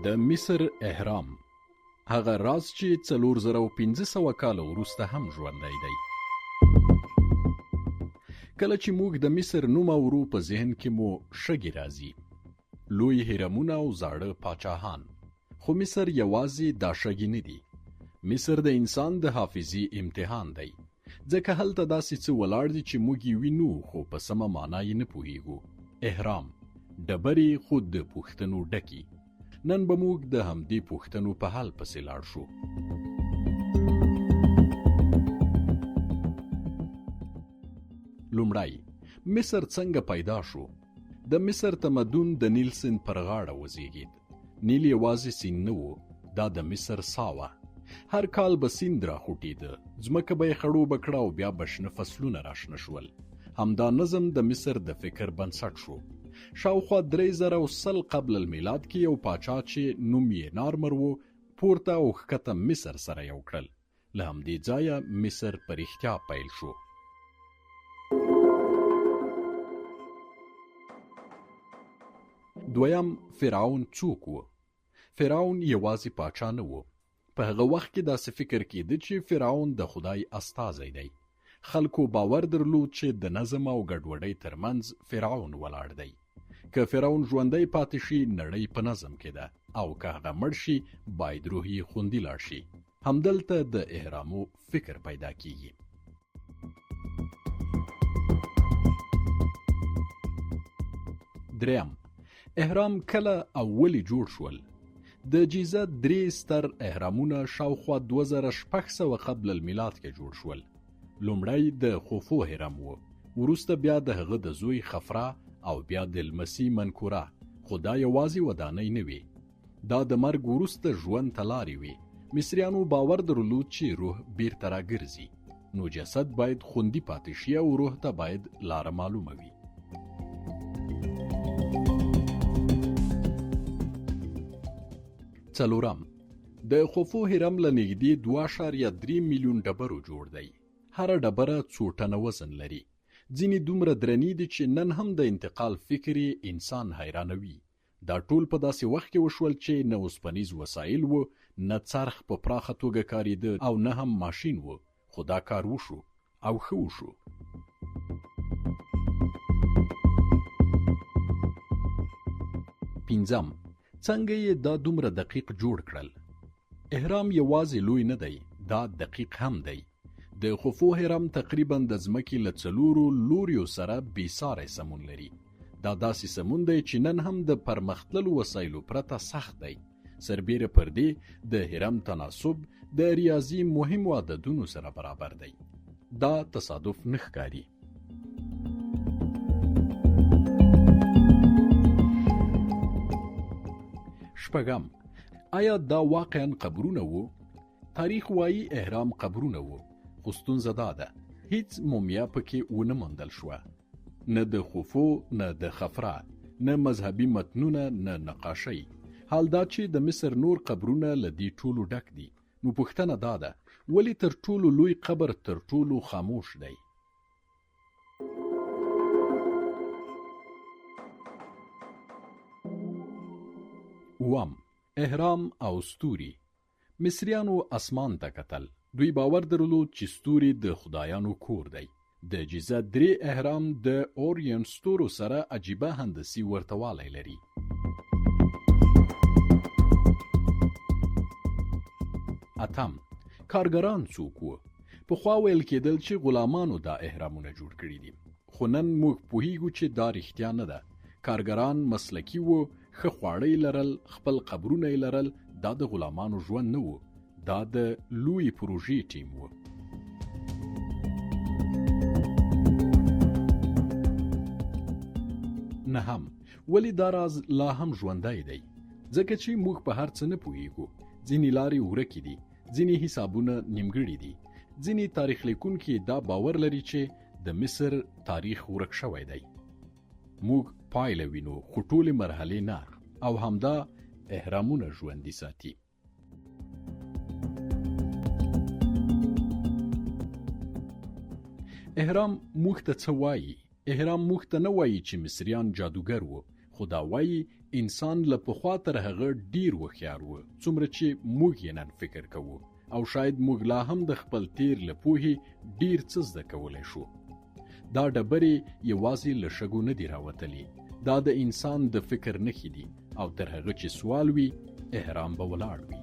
د مصر اهرام، هغه راز چې 4500 کاله وروسته هم ژوندی دی. کله چې موږ د مصر نوم اورو په ذهن کې مو شګې راځي، لوی هرمونه او زاړه پاچاهان. خو مصر یوازې دا شګې نه دي. مصر د انسان د حافظي امتحان دی، ځکه هلته داسې څه ولاړ دي چې موږ یې وینو خو په سمه معنا یې نه پوهیږو. اهرام، ډبرې خود د پوښتنو ډکي. نن به موږ د همدې پوښتنو په حل پسې لاړ شو. لومړی، مصر څنګه پیدا شو؟ د مصر تمدن د نیل سیند پر غاړه وزیږید. نیل یوازې سیند نه و، دا د مصر ساه وه. هر کال به سیند راخوټېده، ځمکه به یې خړوبه کړه او بیا به شنه فصلونه راشنه شول. همدا نظم د مصر د فکر بنسټ شو. شاوخوا 3010 قبل المیلاد کې یو پاچا چې نوم یې نارمر و، پورته او ښکته مصر سره یو کړل. له همدې ځایه مصر په رښتیا پیل شو. دویم، فرعون څوک و؟ فرعون یوازې پاچا نه و. په هغه وخت کې داسې فکر کېده چې فرعون د خدای استازی دی. خلکو باور درلود چې د نظم او ګډوډۍ ترمنځ فرعون ولاړ دی. که فرعون ژوندی پاتې شي، نړۍ په نظم کې ده، او که هغه مړ شي، باید روح یې خوندي لاړ شي. همدلته د اهرامو فکر پیدا کیږي. دریم، اهرام کله او ولې جوړ شول؟ د جیزه 3 ستر اهرامونه شاوخوا 2600 قبل المیلاد کې جوړ شول. لومړی د خوفو هرم و، وروسته بیا د هغه د زوی خفرا او بیا د لمسی منکوره. خو دا یوازې ودانۍ نه وي، دا د مرګ وروسته ژوند ته لارې وي. مصریانو باور درلود چې روح بیرته راګرځي، نو جسد باید خوندي پاتې شي او روح ته باید لاره معلومه وي. څلورم، د خوفو هرم له نږدې 2.3 میلیون ډبرو جوړ دی. هره ډبره څو ټنه وزن لري. ځینې دومره درنې دي چې نن هم د انتقال فکر انسان حیرانوي. دا ټول په داسې وخت کې وشول چې نه اوسپنیز وسایل و، نه څرخ په پراخه توګه کارېده، او نه هم ماشین و. خو دا کار وشو او ښه وشو. پنځم، څنګه یې دا دومره دقیق جوړ کړل؟ اهرام یوازې لوی نه دی، دا دقیق هم دی. د خوفو هرم تقریبا د ځمکې له 4 لوریو سره بېساری سمون لري. دا داسې سمون دی چې نن هم د پرمختللو وسایلو پرته سخت دی. سربیره پر دې د هرم تناسب د ریاضي مهمو عددونو سره برابر دی. دا تصادف نه ښکاري. شپږم، آیا دا واقعا قبرونه وو؟ تاریخ وایي اهرام قبرونه وو، خو ستونزه دا ده هیڅ مومیا پکې ونه موندل شوه. نه د خوفو، نه د خفرا، نه مذهبي متنونه، نه نقاشۍ. حال دا چې د مصر نور قبرونه له دې ټولو ډک دي. نو پوښتنه دا ده، ولې تر ټولو لوی قبر تر ټولو خاموش دی؟ اوم، اهرام او ستوري. مصریانو اسمان ته کتل. دوی باور درلود چې ستوري د خدایانو کور دی. د جیزه 3 اهرام د اورین ستورو سره عجیبه هندسي ورتوالی لري. اتم، کارګران څوک وو؟ پخوا ویل کېدل چې غلامانو دا اهرامونه جوړ کړي دي، خو نن موږ پوهیږو چې دا رښتیا نه ده. کارګران مسلکي وو، ښه خواړه یې لرل، خپل قبرونه یې لرل. دا د غلامانو ژوند نه و، دا د لوی پروژې ټیم و. نهم، ولی دا راز لا هم ژوندی دی؟ ځکه چې موږ په هر څه نه پوهیږو. ځینې لارې ورکې دي، ځینې حسابونه نیمګړي دي. ځینې تاریخ لیکونکي دا باور لري چې د مصر تاریخ ورک شوی دی. موږ پایله وینو، خو ټولې مرحلې نه، او همدا اهرامونه ژوندي ساتي. اهرام موږ ته څه وایي؟ اهرام موږ ته نه وایي چې مصریان جادوګر وو، خو خو دا وایي انسان له پخوا تر هغه ډیر هوښیار و څومره چې موږ یې نن فکر کوو او شاید موږ لا هم د خپل تیر له پوهې ډیر څه زده کولی شو. دا ډبرې یوازې له شګو نه دي راوتلي، دا د انسان د فکر نښې دي او تر هغه چې سوال وي احرام به ولاړ وي.